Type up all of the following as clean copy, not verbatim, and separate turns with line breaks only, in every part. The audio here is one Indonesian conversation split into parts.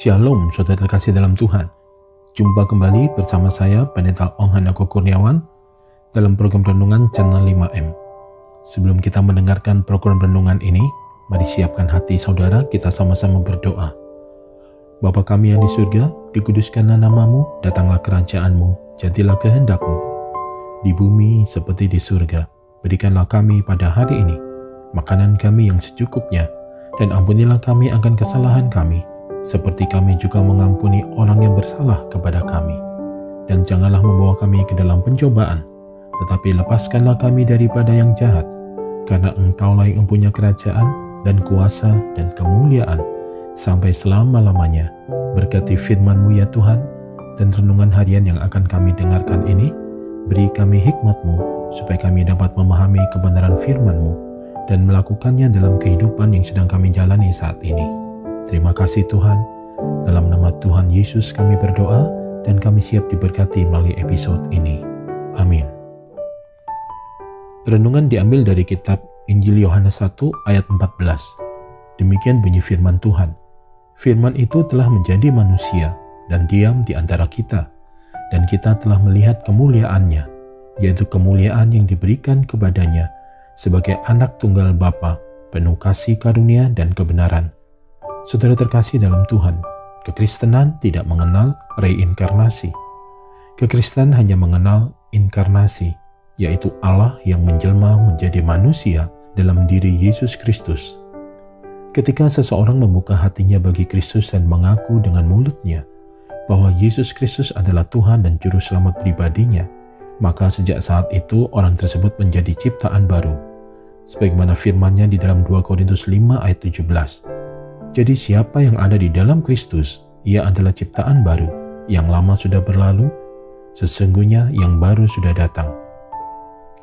Shalom, saudara terkasih dalam Tuhan. Jumpa kembali bersama saya, Pendeta Ong Handoko Kurniawan, dalam program renungan Channel 5M. Sebelum kita mendengarkan program renungan ini, mari siapkan hati saudara, kita sama-sama berdoa. Bapa kami yang di surga, dikuduskanlah namamu, datanglah kerajaanmu, jadilah kehendakmu. Di bumi seperti di surga, berikanlah kami pada hari ini makanan kami yang secukupnya, dan ampunilah kami akan kesalahan kami, seperti kami juga mengampuni orang yang bersalah kepada kami. Dan janganlah membawa kami ke dalam pencobaan, tetapi lepaskanlah kami daripada yang jahat, karena Engkaulah yang mempunyai kerajaan dan kuasa dan kemuliaan sampai selama-lamanya. Berkati firman-Mu ya Tuhan, dan renungan harian yang akan kami dengarkan ini, beri kami hikmat-Mu, supaya kami dapat memahami kebenaran firman-Mu dan melakukannya dalam kehidupan yang sedang kami jalani saat ini. Terima kasih Tuhan, dalam nama Tuhan Yesus kami berdoa dan kami siap diberkati melalui episode ini. Amin. Renungan diambil dari kitab Injil Yohanes 1 ayat 14. Demikian bunyi firman Tuhan. Firman itu telah menjadi manusia dan diam di antara kita, dan kita telah melihat kemuliaannya, yaitu kemuliaan yang diberikan kepadanya sebagai anak tunggal Bapa, penuh kasih karunia dan kebenaran. Saudara terkasih dalam Tuhan, kekristenan tidak mengenal reinkarnasi. Kekristenan hanya mengenal inkarnasi, yaitu Allah yang menjelma menjadi manusia dalam diri Yesus Kristus. Ketika seseorang membuka hatinya bagi Kristus dan mengaku dengan mulutnya bahwa Yesus Kristus adalah Tuhan dan Juru Selamat pribadinya, maka sejak saat itu orang tersebut menjadi ciptaan baru. Sebagaimana firman-Nya di dalam 2 Korintus 5 ayat 17. Jadi siapa yang ada di dalam Kristus, ia adalah ciptaan baru, yang lama sudah berlalu, sesungguhnya yang baru sudah datang.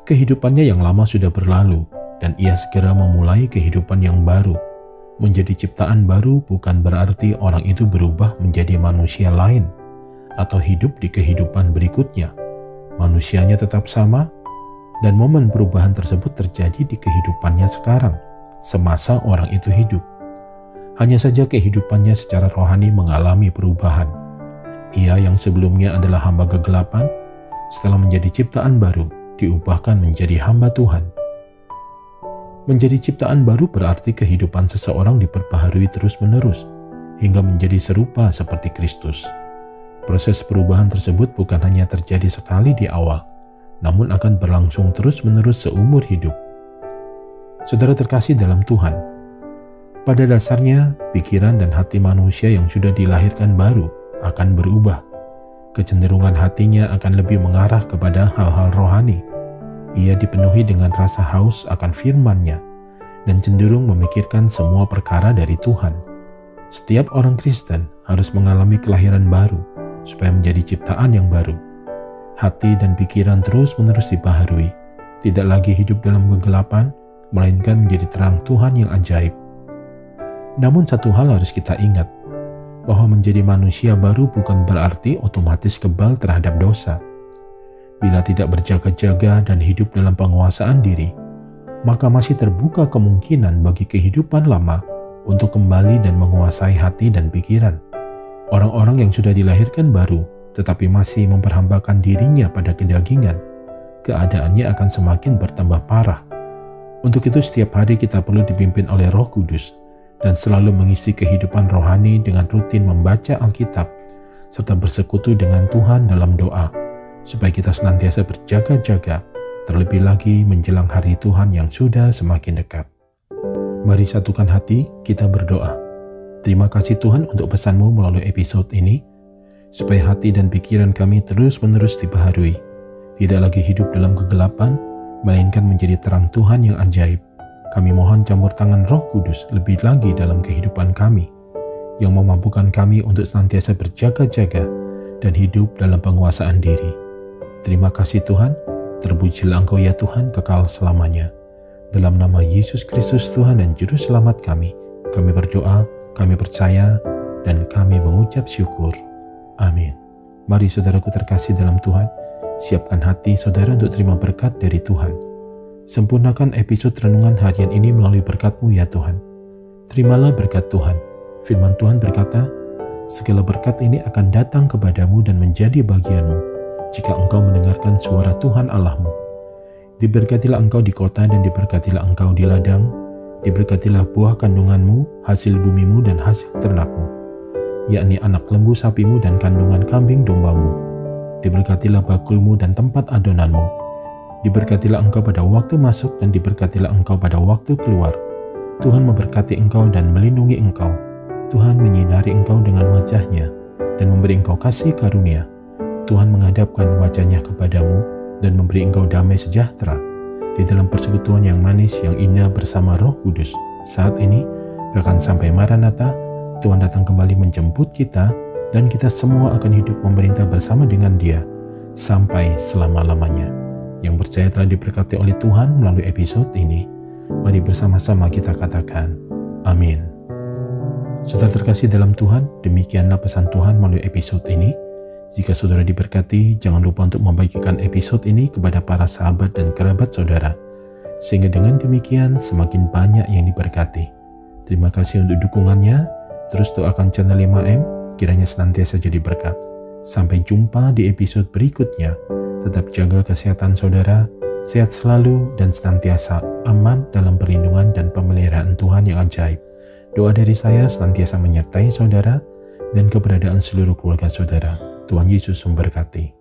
Kehidupannya yang lama sudah berlalu, dan ia segera memulai kehidupan yang baru. Menjadi ciptaan baru bukan berarti orang itu berubah menjadi manusia lain, atau hidup di kehidupan berikutnya. Manusianya tetap sama, dan momen perubahan tersebut terjadi di kehidupannya sekarang, semasa orang itu hidup. Hanya saja kehidupannya secara rohani mengalami perubahan. Ia yang sebelumnya adalah hamba kegelapan, setelah menjadi ciptaan baru, diubahkan menjadi hamba Tuhan. Menjadi ciptaan baru berarti kehidupan seseorang diperbaharui terus-menerus, hingga menjadi serupa seperti Kristus. Proses perubahan tersebut bukan hanya terjadi sekali di awal, namun akan berlangsung terus-menerus seumur hidup. Saudara terkasih dalam Tuhan, pada dasarnya, pikiran dan hati manusia yang sudah dilahirkan baru akan berubah. Kecenderungan hatinya akan lebih mengarah kepada hal-hal rohani. Ia dipenuhi dengan rasa haus akan firman-Nya dan cenderung memikirkan semua perkara dari Tuhan. Setiap orang Kristen harus mengalami kelahiran baru supaya menjadi ciptaan yang baru. Hati dan pikiran terus-menerus dibaharui, tidak lagi hidup dalam kegelapan, melainkan menjadi terang Tuhan yang ajaib. Namun satu hal harus kita ingat, bahwa menjadi manusia baru bukan berarti otomatis kebal terhadap dosa. Bila tidak berjaga-jaga dan hidup dalam penguasaan diri, maka masih terbuka kemungkinan bagi kehidupan lama untuk kembali dan menguasai hati dan pikiran. Orang-orang yang sudah dilahirkan baru, tetapi masih memperhambakan dirinya pada kedagingan, keadaannya akan semakin bertambah parah. Untuk itu setiap hari kita perlu dipimpin oleh Roh Kudus, dan selalu mengisi kehidupan rohani dengan rutin membaca Alkitab, serta bersekutu dengan Tuhan dalam doa, supaya kita senantiasa berjaga-jaga, terlebih lagi menjelang hari Tuhan yang sudah semakin dekat. Mari satukan hati, kita berdoa. Terima kasih Tuhan untuk pesan-Mu melalui episode ini, supaya hati dan pikiran kami terus-menerus dibaharui, tidak lagi hidup dalam kegelapan, melainkan menjadi terang Tuhan yang ajaib. Kami mohon campur tangan Roh Kudus lebih lagi dalam kehidupan kami, yang memampukan kami untuk senantiasa berjaga-jaga dan hidup dalam penguasaan diri. Terima kasih Tuhan, terpujilah Engkau ya Tuhan kekal selamanya. Dalam nama Yesus Kristus Tuhan dan Juru Selamat kami berdoa, kami percaya, dan kami mengucap syukur. Amin. Mari saudaraku terkasih dalam Tuhan, siapkan hati saudara untuk terima berkat dari Tuhan. Sempurnakan episode renungan harian ini melalui berkat-Mu ya Tuhan. Terimalah berkat Tuhan. Firman Tuhan berkata, Segala berkat ini akan datang kepadamu dan menjadi bagianmu jika engkau mendengarkan suara Tuhan Allahmu. Diberkatilah engkau di kota dan diberkatilah engkau di ladang. Diberkatilah buah kandunganmu, hasil bumimu dan hasil ternakmu, yakni anak lembu sapimu dan kandungan kambing dombamu. Diberkatilah bakulmu dan tempat adonanmu. Diberkatilah engkau pada waktu masuk dan diberkatilah engkau pada waktu keluar. Tuhan memberkati engkau dan melindungi engkau. Tuhan menyinari engkau dengan wajah-Nya dan memberi engkau kasih karunia. Tuhan menghadapkan wajah-Nya kepadamu dan memberi engkau damai sejahtera di dalam persekutuan yang manis yang indah bersama Roh Kudus. Saat ini, bahkan sampai Maranatha, Tuhan datang kembali menjemput kita dan kita semua akan hidup memerintah bersama dengan Dia sampai selama-lamanya. Yang percaya telah diberkati oleh Tuhan melalui episode ini, mari bersama-sama kita katakan, amin. Saudara terkasih dalam Tuhan, demikianlah pesan Tuhan melalui episode ini. Jika saudara diberkati, jangan lupa untuk membagikan episode ini kepada para sahabat dan kerabat saudara, sehingga dengan demikian semakin banyak yang diberkati. Terima kasih untuk dukungannya. Terus doakan channel 5M, kiranya senantiasa jadi berkat. Sampai jumpa di episode berikutnya. Tetap jaga kesehatan saudara, sehat selalu dan senantiasa aman dalam perlindungan dan pemeliharaan Tuhan yang ajaib. Doa dari saya senantiasa menyertai saudara dan keberadaan seluruh keluarga saudara. Tuhan Yesus memberkati.